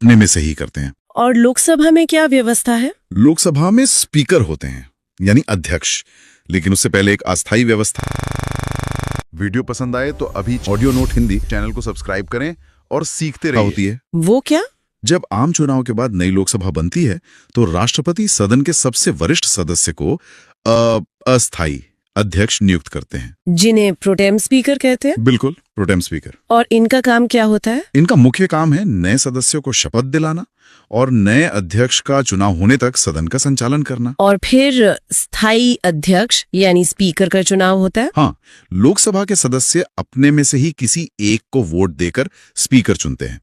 अपने में से ही करते हैं। और लोकसभा में क्या व्यवस्था है? लोकसभा में स्पीकर होते हैं, यानी अध्यक्ष, लेकिन उससे पहले एक अस्थायी व्यवस्था। वीडियो पसंद आए तो अभी ऑडियो नोट हिंदी चैनल को सब्सक्राइब करें और सीखते रहिए। होती है वो क्या? जब आम चुनाव के बाद नई लोकसभा बनती है तो राष्ट्रपति सदन के सबसे वरिष्ठ सदस्य को अस्थायी अध्यक्ष नियुक्त करते हैं, जिन्हें प्रोटेम स्पीकर कहते हैं। बिल्कुल, प्रोटेम स्पीकर। और इनका काम क्या होता है? इनका मुख्य काम है नए सदस्यों को शपथ दिलाना और नए अध्यक्ष का चुनाव होने तक सदन का संचालन करना। और फिर स्थायी अध्यक्ष यानी स्पीकर का चुनाव होता है। हाँ, लोकसभा के सदस्य अपने में से ही किसी एक को वोट देकर स्पीकर चुनते हैं।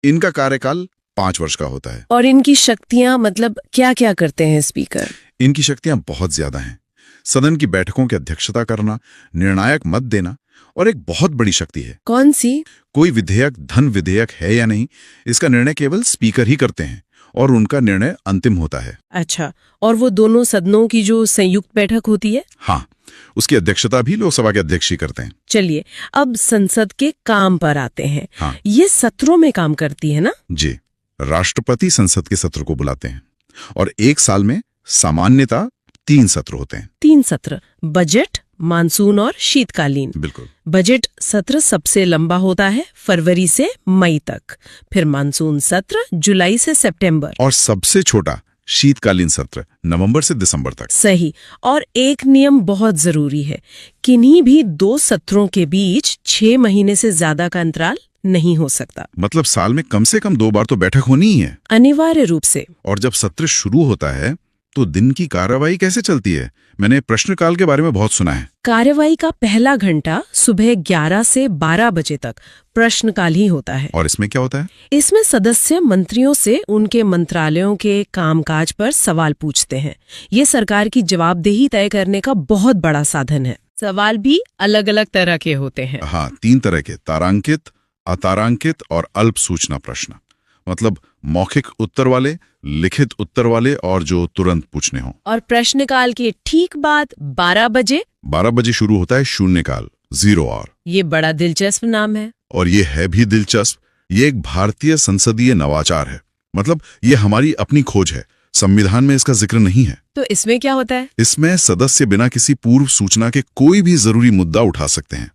इनका कार्यकाल 5 वर्ष का होता है। और इनकी शक्तियां, मतलब क्या क्या करते हैं स्पीकर? इनकी शक्तियां बहुत ज्यादा हैं। सदन की बैठकों की अध्यक्षता करना, निर्णायक मत देना, और एक बहुत बड़ी शक्ति है। कौन सी? कोई विधेयक धन विधेयक है या नहीं, इसका निर्णय केवल स्पीकर ही करते हैं और उनका निर्णय अंतिम होता है। अच्छा, और वो दोनों सदनों की जो संयुक्त बैठक होती है? हाँ, उसकी अध्यक्षता भी लोकसभा के अध्यक्ष ही करते हैं। चलिए, अब संसद के काम पर आते हैं। हाँ, ये सत्रों में काम करती है ना? जी, राष्ट्रपति संसद के सत्र को बुलाते हैं और एक साल में सामान्यतः 3 सत्र होते हैं। 3 सत्र, बजट, मानसून और शीतकालीन। बिल्कुल। बजट सत्र सबसे लंबा होता है, फरवरी से मई तक। फिर मानसून सत्र जुलाई से सितंबर। और सबसे छोटा शीतकालीन सत्र नवंबर से दिसंबर तक। सही। और एक नियम बहुत जरूरी है, किन्हीं भी 2 सत्रों के बीच 6 महीने से ज्यादा का अंतराल नहीं हो सकता। मतलब साल में कम से कम 2 बार तो बैठक होनी ही है, अनिवार्य रूप से। और जब सत्र शुरू होता है तो दिन की कार्रवाई कैसे चलती है? मैंने प्रश्नकाल के बारे में बहुत सुना है। कार्रवाई का पहला घंटा सुबह 11 से 12 बजे तक प्रश्नकाल ही होता है। और इसमें क्या होता है? इसमें सदस्य मंत्रियों से उनके मंत्रालयों के कामकाज पर सवाल पूछते हैं। ये सरकार की जवाबदेही तय करने का बहुत बड़ा साधन है। सवाल भी अलग अलग तरह के होते हैं। हाँ, 3 तरह के, तारांकित, अतारांकित और अल्प सूचना प्रश्न। मतलब मौखिक उत्तर वाले, लिखित उत्तर वाले और जो तुरंत पूछने हो। और प्रश्नकाल के ठीक बाद 12 बजे शुरू होता है शून्यकाल, 0 आवर। ये बड़ा दिलचस्प नाम है। और ये है भी दिलचस्प। ये एक भारतीय संसदीय नवाचार है। मतलब ये हमारी अपनी खोज है, संविधान में इसका जिक्र नहीं है। तो इसमें क्या होता है? इसमें सदस्य बिना किसी पूर्व सूचना के कोई भी जरूरी मुद्दा उठा सकते हैं।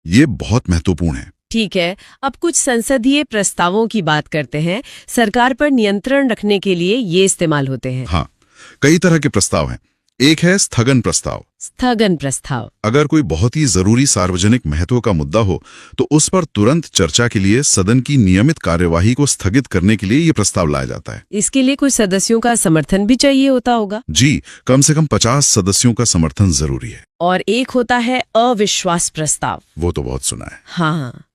ये बहुत महत्वपूर्ण है। ठीक है, अब कुछ संसदीय प्रस्तावों की बात करते हैं। सरकार पर नियंत्रण रखने के लिए ये इस्तेमाल होते हैं। हाँ, कई तरह के प्रस्ताव हैं। एक है स्थगन प्रस्ताव। स्थगन प्रस्ताव, अगर कोई बहुत ही जरूरी सार्वजनिक महत्व का मुद्दा हो तो उस पर तुरंत चर्चा के लिए सदन की नियमित कार्यवाही को स्थगित करने के लिए ये प्रस्ताव लाया जाता है। इसके लिए कुछ सदस्यों का समर्थन भी चाहिए होता होगा। जी, कम से कम 50 सदस्यों का समर्थन जरूरी है। और एक होता है अविश्वास प्रस्ताव। वो तो बहुत सुना है। हाँ,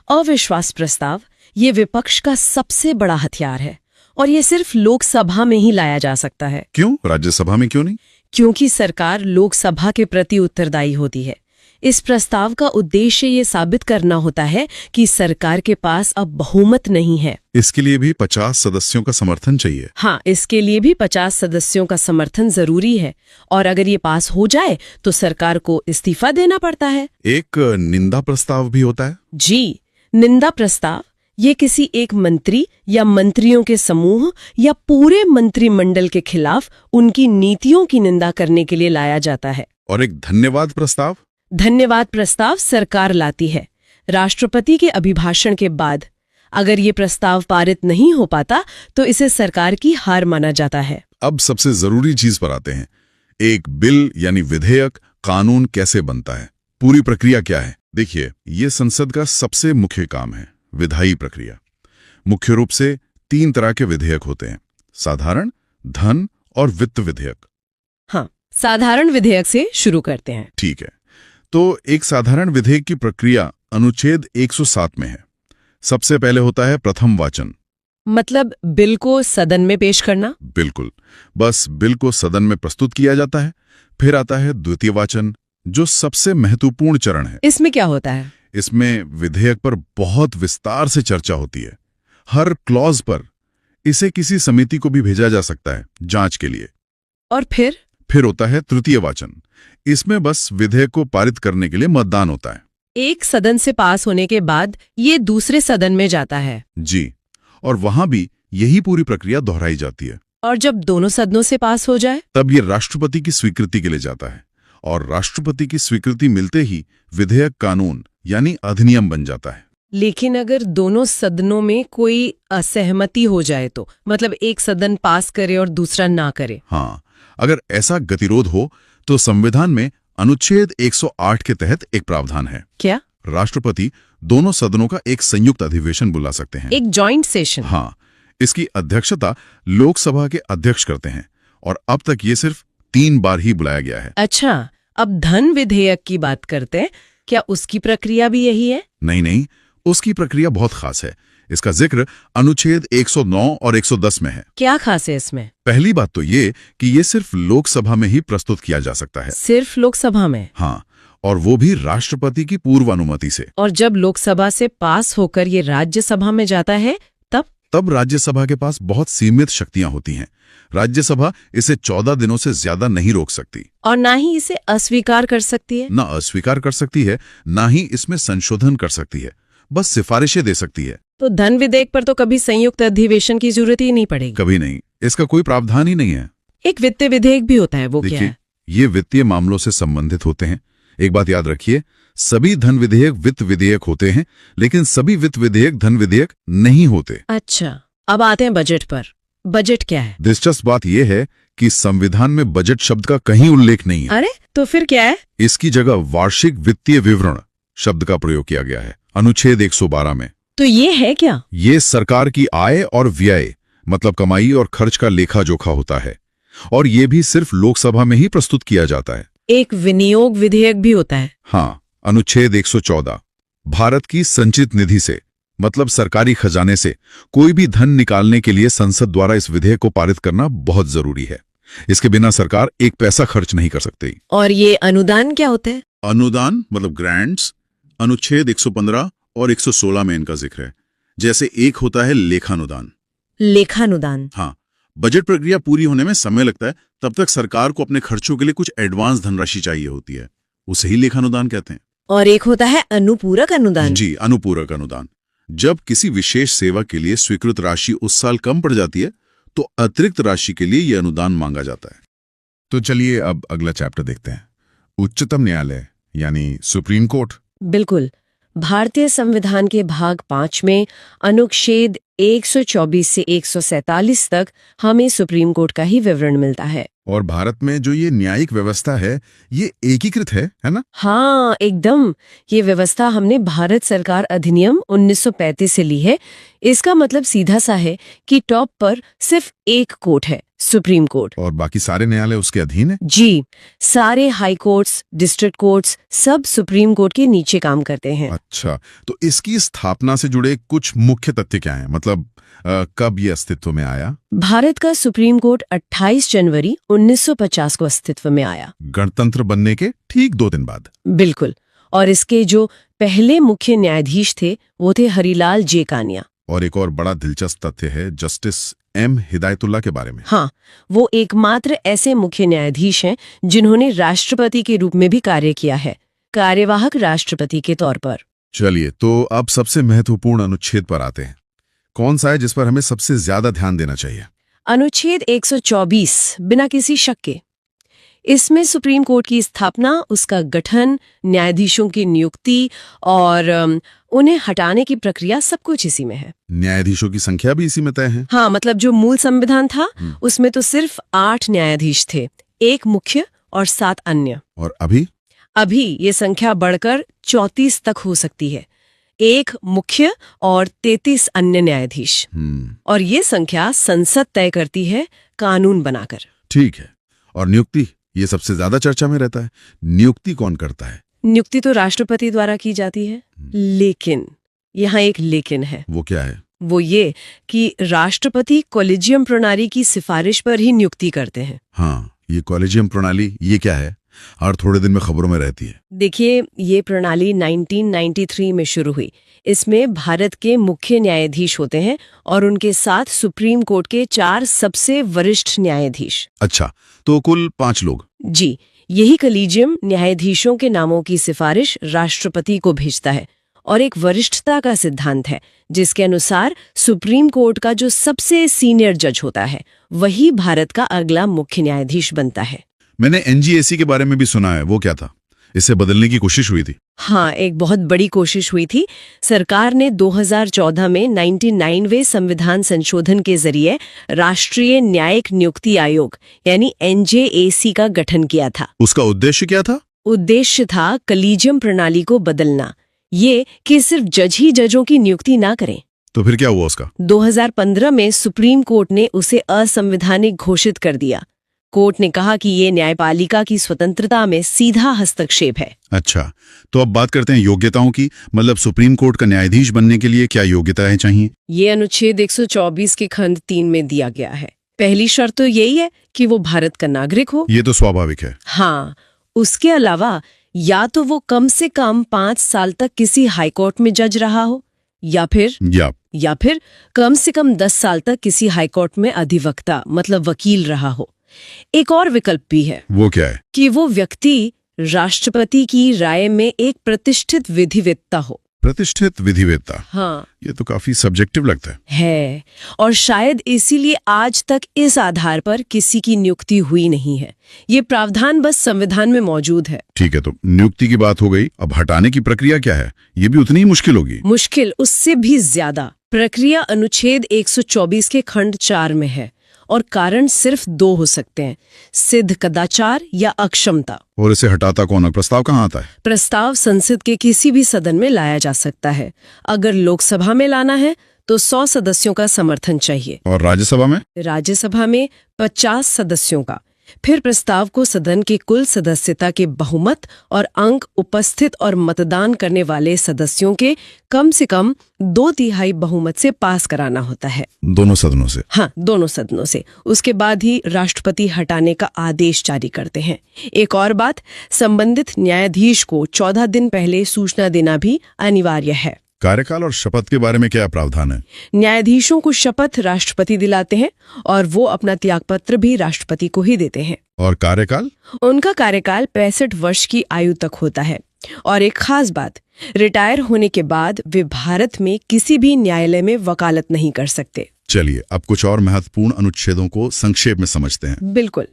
अविश्वास प्रस्ताव ये विपक्ष का सबसे बड़ा हथियार है और ये सिर्फ लोकसभा में ही लाया जा सकता है। क्यों? राज्यसभा में क्यों नहीं? क्योंकि सरकार लोकसभा के प्रति उत्तरदायी होती है। इस प्रस्ताव का उद्देश्य ये साबित करना होता है कि सरकार के पास अब बहुमत नहीं है। इसके लिए भी 50 सदस्यों का समर्थन चाहिए। हाँ, इसके लिए भी 50 सदस्यों का समर्थन जरूरी है। और अगर ये पास हो जाए तो सरकार को इस्तीफा देना पड़ता है। एक निंदा प्रस्ताव भी होता है। जी, निंदा प्रस्ताव ये किसी एक मंत्री या मंत्रियों के समूह या पूरे मंत्रिमंडल के खिलाफ उनकी नीतियों की निंदा करने के लिए लाया जाता है। और एक धन्यवाद प्रस्ताव। धन्यवाद प्रस्ताव सरकार लाती है राष्ट्रपति के अभिभाषण के बाद। अगर ये प्रस्ताव पारित नहीं हो पाता तो इसे सरकार की हार माना जाता है। अब सबसे जरूरी चीज पर आते हैं। एक बिल यानी विधेयक, कानून कैसे बनता है? पूरी प्रक्रिया क्या है? देखिए, ये संसद का सबसे मुख्य काम है, विधायी प्रक्रिया। मुख्य रूप से 3 तरह के विधेयक होते हैं, साधारण, धन और वित्त विधेयक। हाँ, साधारण विधेयक से शुरू करते हैं। ठीक है, तो एक साधारण विधेयक की प्रक्रिया अनुच्छेद 107 में है। सबसे पहले होता है प्रथम वाचन। मतलब बिल को सदन में पेश करना? बिल्कुल, बस बिल को सदन में प्रस्तुत किया जाता है। फिर आता है द्वितीय वाचन, जो सबसे महत्वपूर्ण चरण है। इसमें क्या होता है? इसमें विधेयक पर बहुत विस्तार से चर्चा होती है, हर क्लॉज पर। इसे किसी समिति को भी भेजा जा सकता है जांच के लिए। और फिर होता है तृतीय वाचन। इसमें बस विधेयक को पारित करने के लिए मतदान होता है। एक सदन से पास होने के बाद ये दूसरे सदन में जाता है। जी, और वहां भी यही पूरी प्रक्रिया दोहराई जाती है। और जब दोनों सदनों से पास हो जाए तब ये राष्ट्रपति की स्वीकृति के लिए जाता है, और राष्ट्रपति की स्वीकृति मिलते ही विधेयक कानून यानी अधिनियम बन जाता है। लेकिन अगर दोनों सदनों में कोई असहमति हो जाए तो मतलब एक सदन पास करे और दूसरा ना करे? हाँ, अगर ऐसा गतिरोध हो तो संविधान में अनुच्छेद 108 के तहत एक प्रावधान है। क्या? राष्ट्रपति दोनों सदनों का एक संयुक्त अधिवेशन बुला सकते हैं। एक जॉइंट सेशन? हाँ, इसकी अध्यक्षता लोकसभा के अध्यक्ष करते हैं, और अब तक ये सिर्फ 3 बार ही बुलाया गया है। अच्छा, अब धन विधेयक की बात करते हैं। क्या उसकी प्रक्रिया भी यही है? नहीं, उसकी प्रक्रिया बहुत खास है। इसका जिक्र अनुच्छेद 109 और 110 में है। क्या खास है इसमें? पहली बात तो ये कि ये सिर्फ लोकसभा में ही प्रस्तुत किया जा सकता है। सिर्फ लोकसभा में? हाँ, और वो भी राष्ट्रपति की पूर्व अनुमति से। और जब लोकसभा से पास होकर ये राज्यसभा में जाता है तब राज्यसभा के पास बहुत सीमित शक्तियां होती हैं। राज्यसभा इसे 14 दिनों से ज्यादा नहीं रोक सकती, और ना ही इसे अस्वीकार कर सकती है। ना अस्वीकार कर सकती है, ना ही इसमें संशोधन कर सकती है, बस सिफारिशें दे सकती है। तो धन विधेयक पर तो कभी संयुक्त अधिवेशन की जरूरत ही नहीं पड़ेगी? कभी नहीं, इसका कोई प्रावधान ही नहीं है। एक वित्तीय विधेयक भी होता है, वो क्या है? ये वित्तीय मामलों से संबंधित होते हैं। एक बात याद रखिए, सभी धन विधेयक वित्त विधेयक होते हैं, लेकिन सभी वित्त विधेयक धन विधेयक नहीं होते। अच्छा, अब आते हैं बजट पर। बजट क्या है? दिलचस्प बात यह है कि संविधान में बजट शब्द का कहीं उल्लेख नहीं है। अरे, तो फिर क्या है? इसकी जगह वार्षिक वित्तीय विवरण शब्द का प्रयोग किया गया है अनुच्छेद 112 में। तो ये है क्या? ये सरकार की आय और व्यय मतलब कमाई और खर्च का लेखा जोखा होता है, और ये भी सिर्फ लोकसभा में ही प्रस्तुत किया जाता है। एक विनियोग विधेयक भी होता है? हाँ, अनुच्छेद 114 भारत की संचित निधि से मतलब सरकारी खजाने से कोई भी धन निकालने के लिए संसद द्वारा इस विधेयक को पारित करना बहुत जरूरी है। इसके बिना सरकार एक पैसा खर्च नहीं कर सकती। और ये अनुदान क्या होता है? अनुदान मतलब ग्रांट्स अनुच्छेद 115 और 116 में इनका जिक्र है। जैसे एक होता है लेखानुदान। लेखानुदान? हाँ, बजट प्रक्रिया पूरी होने में समय लगता है, तब तक सरकार को अपने खर्चों के लिए कुछ एडवांस धनराशि चाहिए होती है, उसे ही लेखानुदान कहते हैं। और एक होता है अनुपूरक अनुदान? जी, अनुपूरक अनुदान। जब किसी विशेष सेवा के लिए स्वीकृत राशि उस साल कम पड़ जाती है तो अतिरिक्त राशि के लिए यह अनुदान मांगा जाता है। तो चलिए अब अगला चैप्टर देखते हैं, उच्चतम न्यायालय यानी सुप्रीम कोर्ट। बिल्कुल। भारतीय संविधान के भाग 5 में अनुच्छेद 124 से 147 तक हमें सुप्रीम कोर्ट का ही विवरण मिलता है। और भारत में जो ये न्यायिक व्यवस्था है ये एकीकृत है ना? हाँ, एकदम। ये व्यवस्था हमने भारत सरकार अधिनियम 1935 से ली है। इसका मतलब सीधा सा है कि टॉप पर सिर्फ एक कोर्ट है, सुप्रीम कोर्ट, और बाकी सारे न्यायालय उसके अधीन है। जी, सारे हाई कोर्ट्स, डिस्ट्रिक्ट कोर्ट्स सब सुप्रीम कोर्ट के नीचे काम करते हैं। अच्छा, तो इसकी स्थापना से जुड़े कुछ मुख्य तथ्य क्या हैं? मतलब कब ये अस्तित्व में आया? भारत का सुप्रीम कोर्ट 28 जनवरी 1950 को अस्तित्व में आया, गणतंत्र बनने के ठीक 2 दिन बाद। बिल्कुल। और इसके जो पहले मुख्य न्यायाधीश थे वो थे हरिलाल जे कानिया। और एक और बड़ा दिलचस्प तथ्य है जस्टिस एम हिदायतुल्ला के बारे में। हाँ, वो एकमात्र ऐसे मुख्य न्यायाधीश हैं जिन्होंने राष्ट्रपति के रूप में भी कार्य किया है, कार्यवाहक राष्ट्रपति के तौर पर। चलिए, तो अब सबसे महत्वपूर्ण अनुच्छेद पर आते हैं। कौन सा है जिस पर हमें सबसे ज्यादा ध्यान देना चाहिए? अनुच्छेद 124, बिना किसी शक के। इसमें सुप्रीम कोर्ट की स्थापना, उसका गठन, न्यायाधीशों की नियुक्ति और उन्हें हटाने की प्रक्रिया सब कुछ इसी में है। न्यायाधीशों की संख्या भी इसी में तय है। हाँ, मतलब जो मूल संविधान था उसमें तो सिर्फ 8 न्यायाधीश थे, 1 मुख्य और 7 अन्य। और अभी ये संख्या बढ़कर 34 तक हो सकती है, 1 मुख्य और 33 अन्य न्यायाधीश। और ये संख्या संसद तय करती है कानून बनाकर। ठीक है। और नियुक्ति, ये सबसे ज्यादा चर्चा में रहता है। नियुक्ति कौन करता है? नियुक्ति तो राष्ट्रपति द्वारा की जाती है, लेकिन यहाँ एक लेकिन है। वो क्या है? वो ये कि राष्ट्रपति कॉलेजियम प्रणाली की सिफारिश पर ही नियुक्ति करते हैं। हाँ, ये कॉलेजियम प्रणाली ये क्या है? हर थोड़े दिन में खबरों में रहती है। देखिए, ये प्रणाली 1993 में शुरू हुई। इसमें भारत के मुख्य न्यायाधीश होते हैं और उनके साथ सुप्रीम कोर्ट के 4 सबसे वरिष्ठ न्यायाधीश। अच्छा, तो कुल 5 लोग। जी, यही कॉलेजियम न्यायाधीशों के नामों की सिफारिश राष्ट्रपति को भेजता है और एक वरिष्ठता का सिद्धांत है जिसके अनुसार सुप्रीम कोर्ट का जो सबसे सीनियर जज होता है वही भारत का अगला मुख्य न्यायाधीश बनता है। मैंने एनजीएसी के बारे में भी सुना है, वो क्या था? इसे बदलने की कोशिश हुई थी। हाँ, एक बहुत बड़ी कोशिश हुई थी। सरकार ने 2014 में 99वें संविधान संशोधन के जरिए राष्ट्रीय न्यायिक नियुक्ति आयोग यानी एनजेएसी का गठन किया था। उसका उद्देश्य क्या था? उद्देश्य था कलीजियम प्रणाली को बदलना, ये कि सिर्फ जज ही जजों की नियुक्ति ना करें। तो फिर क्या हुआ उसका? 2015 में सुप्रीम कोर्ट ने उसे असंवैधानिक घोषित कर दिया। कोर्ट ने कहा कि ये न्यायपालिका की स्वतंत्रता में सीधा हस्तक्षेप है। अच्छा, तो अब बात करते हैं योग्यताओं की। मतलब सुप्रीम कोर्ट का न्यायाधीश बनने के लिए क्या योग्यताएं चाहिए? ये अनुच्छेद 124 के खंड 3 में दिया गया है। पहली शर्त तो यही है कि वो भारत का नागरिक हो। ये तो स्वाभाविक है। हाँ, उसके अलावा या तो वो कम से कम 5 साल तक किसी हाईकोर्ट में जज रहा हो या फिर कम से कम 10 साल तक किसी हाईकोर्ट में अधिवक्ता मतलब वकील रहा हो। एक और विकल्प भी है। वो क्या है? कि वो व्यक्ति राष्ट्रपति की राय में एक प्रतिष्ठित विधिवेत्ता हो। प्रतिष्ठित विधिवेत्ता? हाँ, ये तो काफी सब्जेक्टिव लगता है और शायद इसीलिए आज तक इस आधार पर किसी की नियुक्ति हुई नहीं है। ये प्रावधान बस संविधान में मौजूद है। ठीक है, तो नियुक्ति की बात हो गई। अब हटाने की प्रक्रिया क्या है? ये भी उतनी ही मुश्किल होगी। मुश्किल उससे भी ज्यादा। प्रक्रिया अनुच्छेद 124 के खंड 4 में है और कारण सिर्फ 2 हो सकते हैं, सिद्ध कदाचार या अक्षमता। और इसे हटाता कौन है? प्रस्ताव कहाँ आता है? प्रस्ताव संसद के किसी भी सदन में लाया जा सकता है। अगर लोकसभा में लाना है तो 100 सदस्यों का समर्थन चाहिए और राज्यसभा में? राज्यसभा में 50 सदस्यों का। फिर प्रस्ताव को सदन के कुल सदस्यता के बहुमत और अंक उपस्थित और मतदान करने वाले सदस्यों के कम से कम 2/3 बहुमत से पास कराना होता है। दोनों सदनों से? हाँ, दोनों सदनों से। उसके बाद ही राष्ट्रपति हटाने का आदेश जारी करते हैं। एक और बात, संबंधित न्यायाधीश को 14 दिन पहले सूचना देना भी अनिवार्य है। कार्यकाल और शपथ के बारे में क्या प्रावधान है? न्यायाधीशों को शपथ राष्ट्रपति दिलाते हैं और वो अपना त्यागपत्र भी राष्ट्रपति को ही देते हैं। और कार्यकाल? उनका कार्यकाल 65 वर्ष की आयु तक होता है। और एक खास बात, रिटायर होने के बाद वे भारत में किसी भी न्यायालय में वकालत नहीं कर सकते। चलिए अब कुछ और महत्वपूर्ण अनुच्छेदों को संक्षेप में समझते हैं। बिल्कुल।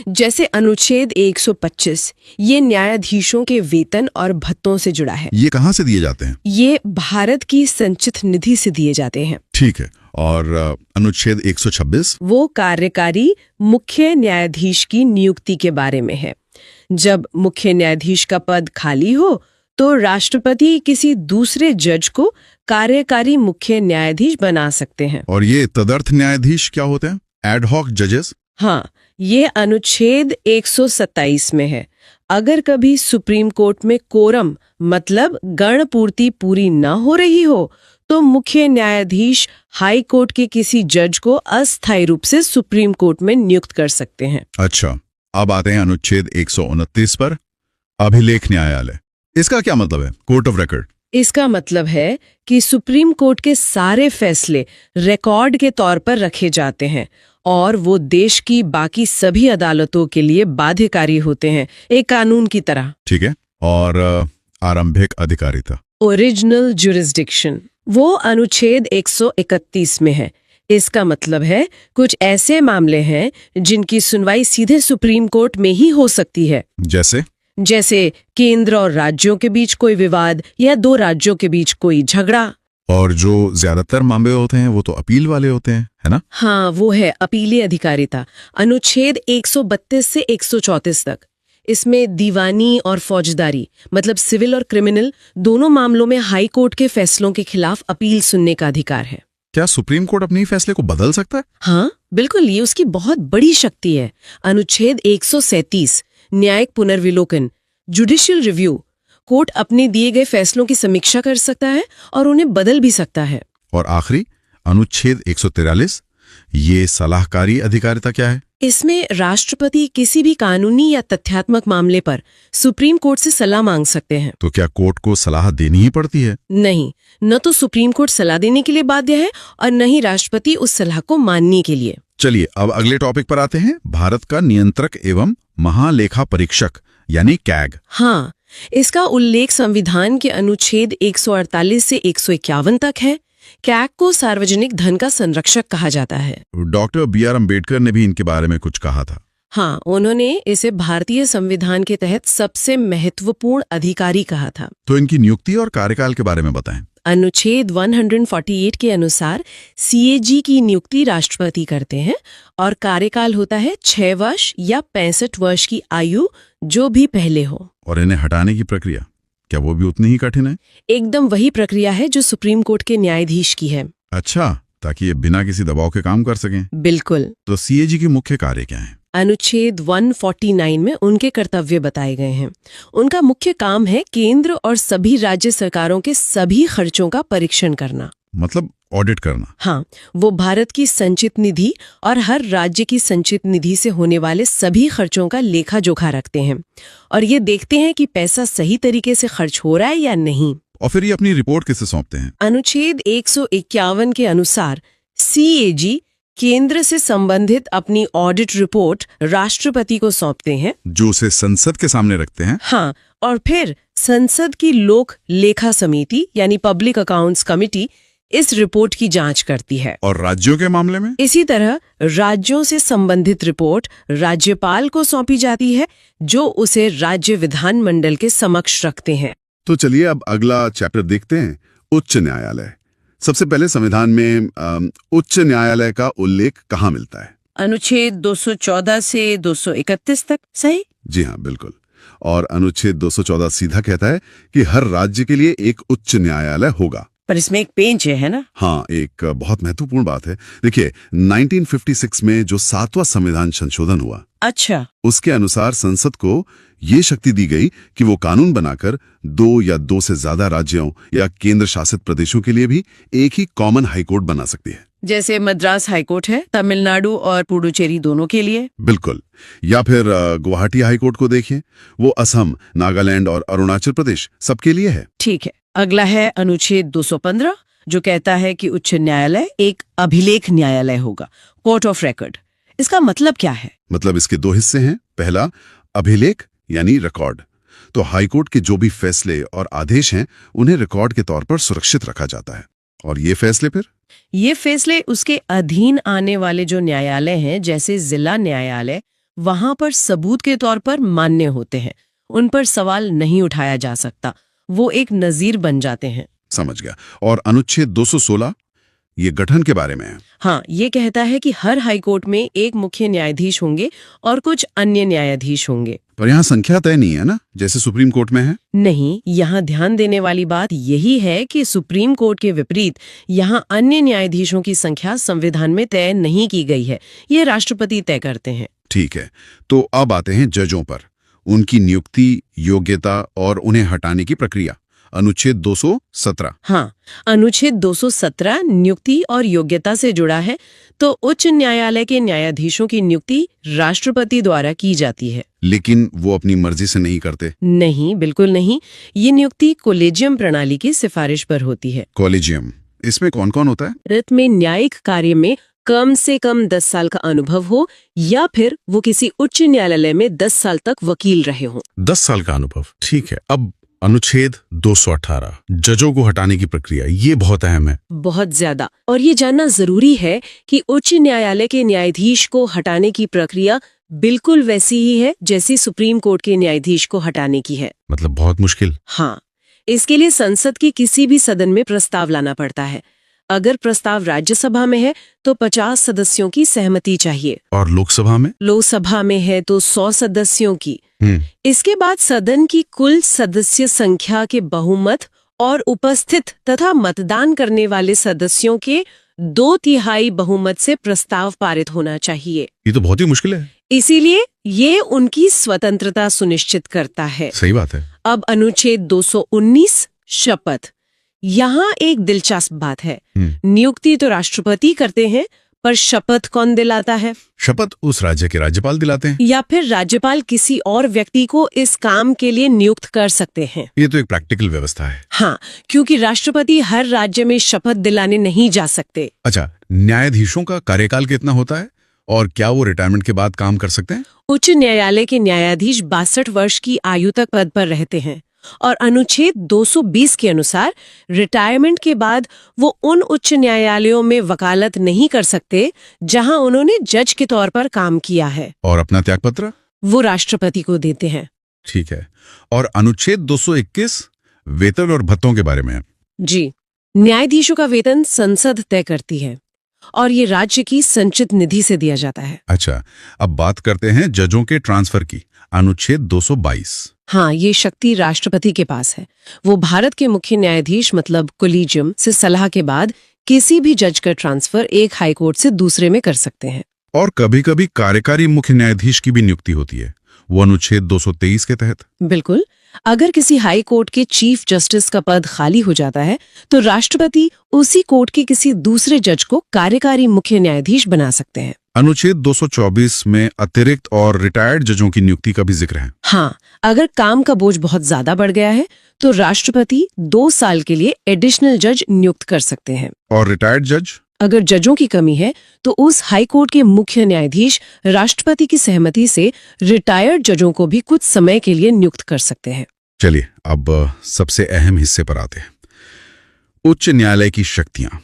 जैसे अनुच्छेद 125, ये न्यायाधीशों के वेतन और भत्तों से जुड़ा है। ये कहाँ से दिए जाते हैं? ये भारत की संचित निधि से दिए जाते हैं। ठीक है। और अनुच्छेद 126? वो कार्यकारी मुख्य न्यायाधीश की नियुक्ति के बारे में है। जब मुख्य न्यायाधीश का पद खाली हो तो राष्ट्रपति किसी दूसरे जज को कार्यकारी मुख्य न्यायाधीश बना सकते हैं। और ये तदर्थ न्यायाधीश क्या होते हैं? एडहॉक जजेस? हाँ, ये अनुच्छेद 127 में है। अगर कभी सुप्रीम कोर्ट में कोरम मतलब गण पूर्ति पूरी न हो रही हो तो मुख्य न्यायाधीश हाई कोर्ट के किसी जज को अस्थायी रूप से सुप्रीम कोर्ट में नियुक्त कर सकते हैं। अच्छा, अब आते हैं अनुच्छेद 129 पर, अभिलेख न्यायालय। इसका क्या मतलब है? Court of record? इसका मतलब है कि सुप्रीम कोर्ट के सारे फैसले रिकॉर्ड के तौर पर रखे जाते हैं और वो देश की बाकी सभी अदालतों के लिए बाध्यकारी होते हैं, एक कानून की तरह। ठीक है। और आरंभिक अधिकारिता? ओरिजिनल जुरिस्डिक्शन, वो अनुच्छेद 131 में है। इसका मतलब है कुछ ऐसे मामले हैं जिनकी सुनवाई सीधे सुप्रीम कोर्ट में ही हो सकती है। जैसे केंद्र और राज्यों के बीच कोई विवाद या 2 राज्यों के बीच कोई झगड़ा। और जो ज्यादातर मामले होते हैं वो तो अपील वाले होते हैं, है ना? हाँ, वो है अपीली अधिकारिता, अनुच्छेद 132 से 134 तक। इसमें दीवानी और फौजदारी मतलब सिविल और क्रिमिनल दोनों मामलों में हाई कोर्ट के फैसलों के खिलाफ अपील सुनने का अधिकार है। क्या सुप्रीम कोर्ट अपने फैसले को बदल सकता है? हाँ बिल्कुल, ये उसकी बहुत बड़ी शक्ति है। अनुच्छेद 137 न्यायिक पुनर्विलोकन, जुडिशियल रिव्यू, कोर्ट अपने दिए गए फैसलों की समीक्षा कर सकता है और उन्हें बदल भी सकता है। और आखिरी अनुच्छेद 143, ये सलाहकारी अधिकारिता क्या है? इसमें राष्ट्रपति किसी भी कानूनी या तथ्यात्मक मामले पर सुप्रीम कोर्ट से सलाह मांग सकते हैं। तो क्या कोर्ट को सलाह देनी ही पड़ती है? नहीं, न तो सुप्रीम कोर्ट सलाह देने के लिए बाध्य है और न ही राष्ट्रपति उस सलाह को मानने के लिए। चलिए अब अगले टॉपिक पर आते हैं, भारत का नियंत्रक एवं महालेखा परीक्षक यानी कैग। हाँ, इसका उल्लेख संविधान के अनुच्छेद 148 से 151 तक है। कैग को सार्वजनिक धन का संरक्षक कहा जाता है। Doctor B.R. अम्बेडकर ने भी इनके बारे में कुछ कहा था। हाँ, उन्होंने इसे भारतीय संविधान के तहत सबसे महत्वपूर्ण अधिकारी कहा था। तो इनकी नियुक्ति और कार्यकाल के बारे में बताएं। अनुच्छेद 148 के अनुसार CAG की नियुक्ति राष्ट्रपति करते हैं और कार्यकाल होता है 6 वर्ष या 65 वर्ष की आयु, जो भी पहले हो। और इन्हें हटाने की प्रक्रिया, क्या वो भी उतनी ही कठिन है? एकदम वही प्रक्रिया है जो सुप्रीम कोर्ट के न्यायाधीश की है। अच्छा, ताकि ये बिना किसी दबाव के काम कर सकें। बिल्कुल। तो CAG के मुख्य कार्य क्या हैं? अनुच्छेद 149 में उनके कर्तव्य बताए गए हैं। उनका मुख्य काम है केंद्र और सभी राज्य सरकारों के सभी खर्चों का परीक्षण करना, मतलब ऑडिट करना। हाँ, वो भारत की संचित निधि और हर राज्य की संचित निधि से होने वाले सभी खर्चों का लेखा जोखा रखते हैं और ये देखते हैं कि पैसा सही तरीके से खर्च हो रहा है या नहीं। और फिर ये अपनी रिपोर्ट किसे सौंपते हैं? अनुच्छेद 151 के अनुसार CAG केंद्र से संबंधित अपनी ऑडिट रिपोर्ट राष्ट्रपति को सौंपते हैं, जो उसे संसद के सामने रखते हैं। हाँ, और फिर संसद की लोक लेखा समिति यानी पब्लिक अकाउंट्स कमिटी इस रिपोर्ट की जांच करती है। और राज्यों के मामले में? इसी तरह राज्यों से संबंधित रिपोर्ट राज्यपाल को सौंपी जाती है, जो उसे राज्य विधानमंडल के समक्ष रखते हैं। तो चलिए अब अगला चैप्टर देखते हैं, उच्च न्यायालय। सबसे पहले संविधान में उच्च न्यायालय का उल्लेख कहाँ मिलता है? अनुच्छेद 214 से 231 तक। सही? जी हाँ, बिल्कुल। और अनुच्छेद 214 सीधा कहता है कि हर राज्य के लिए एक उच्च न्यायालय होगा। पर इसमें एक पेंच है ना? हाँ, एक बहुत महत्वपूर्ण बात है। देखिए, 1956 में जो 7वां संविधान संशोधन हुआ, अच्छा, उसके अनुसार संसद को ये शक्ति दी गई कि वो कानून बनाकर 2 या 2 से ज्यादा राज्यों या केंद्र शासित प्रदेशों के लिए भी एक ही कॉमन हाईकोर्ट बना सकती है। जैसे मद्रास हाईकोर्ट है तमिलनाडु और पुडुचेरी दोनों के लिए। बिल्कुल। या फिर गुवाहाटी हाईकोर्ट को देखिए, वो असम, नागालैंड और अरुणाचल प्रदेश सबके लिए है। ठीक है। अगला है अनुच्छेद 215, जो कहता है कि उच्च न्यायालय एक अभिलेख न्यायालय होगा, कोर्ट ऑफ रिकॉर्ड। इसका मतलब क्या है? मतलब इसके 2 हिस्से हैं। पहला, अभिलेख यानी रिकॉर्ड। तो हाईकोर्ट के जो भी फैसले और आदेश हैं, उन्हें रिकॉर्ड के तौर पर सुरक्षित रखा जाता है। और ये फैसले फिर? ये फैसले उसके अधीन आने वाले जो न्यायालय हैं, जैसे जिला न्यायालय, वहां पर सबूत के तौर पर मान्य होते हैं। उन पर सवाल नहीं उठाया जा सकता, वो एक नजीर बन जाते हैं। समझ गया। और अनुच्छेद 216 ये गठन के बारे में है। हाँ, ये कहता है कि हर हाईकोर्ट में एक मुख्य न्यायाधीश होंगे और कुछ अन्य न्यायाधीश होंगे। पर यहाँ संख्या तय नहीं है ना, जैसे सुप्रीम कोर्ट में है? नहीं, यहाँ ध्यान देने वाली बात यही है कि सुप्रीम कोर्ट के विपरीत यहाँ अन्य न्यायाधीशों की संख्या संविधान में तय नहीं की गई है, ये राष्ट्रपति तय करते हैं। ठीक है। तो अब आते हैं जजों पर, उनकी नियुक्ति, योग्यता और उन्हें हटाने की प्रक्रिया। अनुच्छेद 217। हाँ, अनुच्छेद 217 नियुक्ति और योग्यता से जुड़ा है। तो उच्च न्यायालय के न्यायाधीशों की नियुक्ति राष्ट्रपति द्वारा की जाती है। लेकिन वो अपनी मर्जी से नहीं करते? नहीं, बिल्कुल नहीं। ये नियुक्ति कोलेजियम प्रणाली की सिफारिश पर होती है। कॉलेजियम, इसमें कौन कौन होता है? भारत में न्यायिक कार्य में कम से कम 10 साल का अनुभव हो या फिर वो किसी उच्च न्यायालय में 10 साल तक वकील रहे हों। 10 साल का अनुभव, ठीक है। अब अनुच्छेद 218 जजों को हटाने की प्रक्रिया, ये बहुत अहम है। बहुत ज्यादा। और ये जानना जरूरी है कि उच्च न्यायालय के न्यायाधीश को हटाने की प्रक्रिया बिल्कुल वैसी ही है जैसी सुप्रीम कोर्ट के न्यायाधीश को हटाने की है। मतलब बहुत मुश्किल? हाँ, इसके लिए संसद के किसी भी सदन में प्रस्ताव लाना पड़ता है। अगर प्रस्ताव राज्यसभा में है तो 50 सदस्यों की सहमति चाहिए। और लोकसभा में? लोकसभा में है तो 100 सदस्यों की। इसके बाद सदन की कुल सदस्य संख्या के बहुमत और उपस्थित तथा मतदान करने वाले सदस्यों के 2/3 बहुमत से प्रस्ताव पारित होना चाहिए। ये तो बहुत ही मुश्किल है। इसीलिए ये उनकी स्वतंत्रता सुनिश्चित करता है। सही बात है। अब अनुच्छेद 219 शपथ। यहाँ एक दिलचस्प बात है। नियुक्ति तो राष्ट्रपति करते हैं, पर शपथ कौन दिलाता है? शपथ उस राज्य के राज्यपाल दिलाते हैं, या फिर राज्यपाल किसी और व्यक्ति को इस काम के लिए नियुक्त कर सकते हैं। ये तो एक प्रैक्टिकल व्यवस्था है। हाँ, क्योंकि राष्ट्रपति हर राज्य में शपथ दिलाने नहीं जा सकते। अच्छा, न्यायाधीशों का कार्यकाल कितना होता है और क्या वो रिटायरमेंट के बाद काम कर सकते हैं? उच्च न्यायालय के न्यायाधीश 62 वर्ष की आयु तक पद पर रहते हैं और अनुच्छेद 220 के अनुसार रिटायरमेंट के बाद वो उन उच्च न्यायालयों में वकालत नहीं कर सकते जहां उन्होंने जज के तौर पर काम किया है। और अपना त्यागपत्र वो राष्ट्रपति को देते हैं। ठीक है। और अनुच्छेद 221 वेतन और भत्तों के बारे में है। जी, न्यायाधीशों का वेतन संसद तय करती है और ये राज्य की संचित निधि से दिया जाता है। अच्छा, अब बात करते हैं जजों के ट्रांसफर की। अनुच्छेद 222। हाँ, ये शक्ति राष्ट्रपति के पास है। वो भारत के मुख्य न्यायाधीश मतलब कोलिजियम से सलाह के बाद किसी भी जज का ट्रांसफर एक हाईकोर्ट से दूसरे में कर सकते हैं। और कभी-कभी कार्यकारी मुख्य न्यायाधीश की भी नियुक्ति होती है, वो अनुच्छेद 223 के तहत। बिल्कुल, अगर किसी हाई कोर्ट के चीफ जस्टिस का पद खाली हो जाता है तो राष्ट्रपति उसी कोर्ट के किसी दूसरे जज को कार्यकारी मुख्य न्यायाधीश बना सकते हैं। अनुच्छेद 224 में अतिरिक्त और रिटायर्ड जजों की नियुक्ति का भी जिक्र है। हाँ, अगर काम का बोझ बहुत ज्यादा बढ़ गया है तो राष्ट्रपति 2 साल के लिए एडिशनल जज नियुक्त कर सकते हैं। और रिटायर्ड जज? अगर जजों की कमी है तो उस हाई कोर्ट के मुख्य न्यायाधीश राष्ट्रपति की सहमति से रिटायर्ड जजों को भी कुछ समय के लिए नियुक्त कर सकते हैं। चलिए अब सबसे अहम हिस्से पर आते हैं। उच्च न्यायालय की शक्तियां।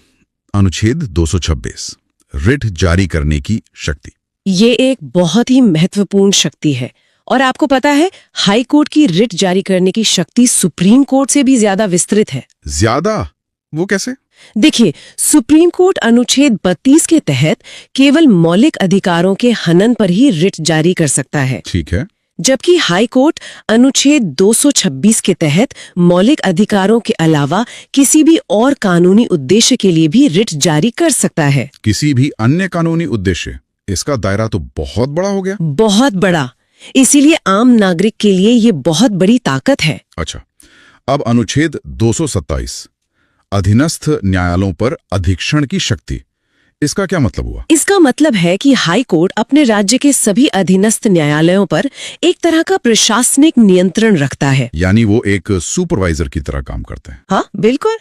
अनुच्छेद 226 रिट जारी करने की शक्ति। ये एक बहुत ही महत्वपूर्ण शक्ति है और आपको पता है हाई कोर्ट की रिट जारी करने की शक्ति सुप्रीम कोर्ट से भी ज्यादा विस्तृत है। ज्यादा? वो कैसे? देखिए, सुप्रीम कोर्ट अनुच्छेद 32 के तहत केवल मौलिक अधिकारों के हनन पर ही रिट जारी कर सकता है। ठीक है। जबकि हाई कोर्ट अनुच्छेद 226 के तहत मौलिक अधिकारों के अलावा किसी भी और कानूनी उद्देश्य के लिए भी रिट जारी कर सकता है। किसी भी अन्य कानूनी उद्देश्य? इसका दायरा तो बहुत बड़ा हो गया। बहुत बड़ा। इसीलिए आम नागरिक के लिए ये बहुत बड़ी ताकत है। अच्छा, अब अनुच्छेद 227 अधीनस्थ न्यायालयों पर अधीक्षण की शक्ति। इसका क्या मतलब हुआ? इसका मतलब है कि हाई कोर्ट अपने राज्य के सभी अधीनस्थ न्यायालयों पर एक तरह का प्रशासनिक नियंत्रण रखता है। यानी वो एक सुपरवाइजर की तरह काम करते हैं। हाँ, बिल्कुल।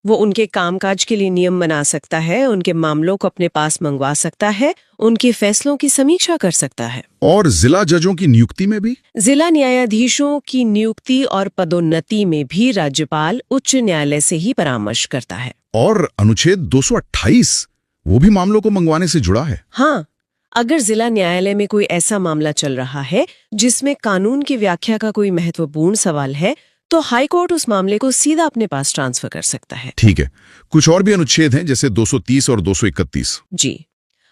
वो उनके कामकाज के लिए नियम बना सकता है, उनके मामलों को अपने पास मंगवा सकता है, उनके फैसलों की समीक्षा कर सकता है। और जिला जजों की नियुक्ति में भी? जिला न्यायाधीशों की नियुक्ति और पदोन्नति में भी राज्यपाल उच्च न्यायालय से ही परामर्श करता है। और अनुच्छेद 228 वो भी मामलों को मंगवाने से जुड़ा है। हाँ, अगर जिला न्यायालय में कोई ऐसा मामला चल रहा है जिसमें कानून की व्याख्या का कोई महत्वपूर्ण सवाल है तो हाई कोर्ट उस मामले को सीधा अपने पास ट्रांसफर कर सकता है। ठीक है। कुछ और भी अनुच्छेद हैं जैसे 230 और 231। जी,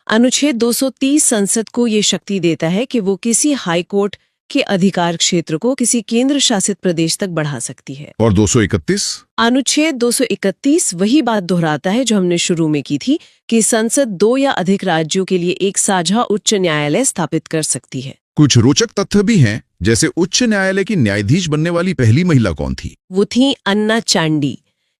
अनुच्छेद 230 संसद को ये शक्ति देता है कि वो किसी हाई कोर्ट के अधिकार क्षेत्र को किसी केंद्र शासित प्रदेश तक बढ़ा सकती है। और 231? अनुच्छेद 231 वही बात दोहराता है जो हमने शुरू में की थी कि संसद 2 या अधिक राज्यों के लिए एक साझा उच्च न्यायालय स्थापित कर सकती है। कुछ रोचक तथ्य भी हैं जैसे उच्च न्यायालय की न्यायाधीश बनने वाली पहली महिला कौन थी? वो थी अन्ना चांडी,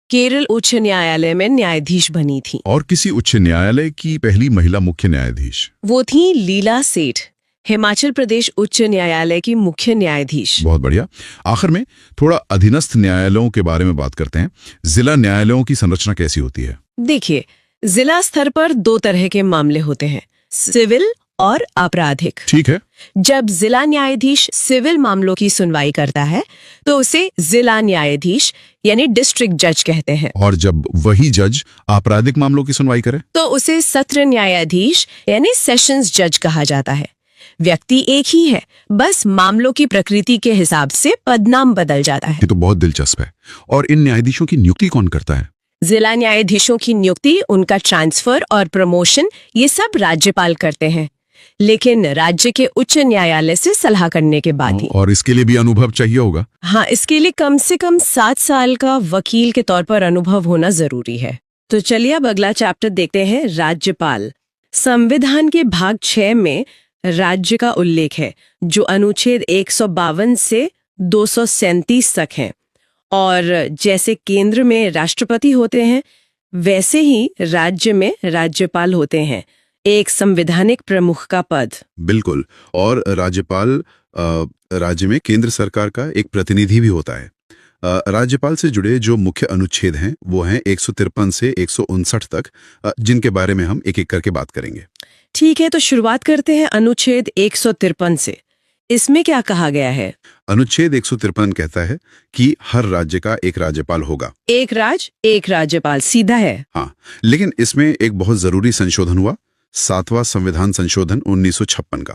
केरल उच्च न्यायालय में न्यायाधीश बनी थी। और किसी उच्च न्यायालय की पहली महिला मुख्य न्यायाधीश? वो थी लीला सेठ, हिमाचल प्रदेश उच्च न्यायालय की मुख्य न्यायाधीश। बहुत बढ़िया। आखिर में थोड़ा अधीनस्थ न्यायालयों के बारे में बात करते हैं। जिला न्यायालयों की संरचना कैसी होती है? देखिए, जिला स्तर पर 2 तरह के मामले होते हैं, सिविल और आपराधिक। ठीक है। जब जिला न्यायाधीश सिविल मामलों की सुनवाई करता है तो उसे जिला न्यायाधीश यानी डिस्ट्रिक्ट जज कहते हैं। और जब वही जज आपराधिक मामलों की सुनवाई करे तो उसे सत्र न्यायाधीश यानी सेशंस जज कहा जाता है। व्यक्ति एक ही है, बस मामलों की प्रकृति के हिसाब से पदनाम बदल जाता है। ये तो बहुत दिलचस्प है। और इन न्यायाधीशों की नियुक्ति कौन करता है? जिला न्यायाधीशों की नियुक्ति, उनका ट्रांसफर और प्रमोशन ये सब राज्यपाल करते हैं, लेकिन राज्य के उच्च न्यायालय से सलाह करने के बाद ही। और इसके लिए भी अनुभव चाहिए होगा? हाँ, इसके लिए कम से कम 7 साल का वकील के तौर पर अनुभव होना जरूरी है। तो चलिए अब अगला चैप्टर देखते हैं, राज्यपाल। संविधान के भाग 6 में राज्य का उल्लेख है जो अनुच्छेद 152 से 237 तक है। और जैसे केंद्र में राष्ट्रपति होते हैं वैसे ही राज्य में राज्यपाल होते हैं, एक संवैधानिक प्रमुख का पद। बिल्कुल। और राज्यपाल राज्य में केंद्र सरकार का एक प्रतिनिधि भी होता है। राज्यपाल से जुड़े जो मुख्य अनुच्छेद हैं वो हैं 153 से 159 तक, जिनके बारे में हम एक एक करके बात करेंगे। ठीक है, तो शुरुआत करते हैं अनुच्छेद 153 से। इसमें क्या कहा गया है? अनुच्छेद 153 कहता है कि हर राज्य का एक राज्यपाल होगा। एक राज्य एक राज्यपाल, सीधा है। हाँ, लेकिन इसमें एक बहुत जरूरी संशोधन हुआ, 7वां संविधान संशोधन 1956 का।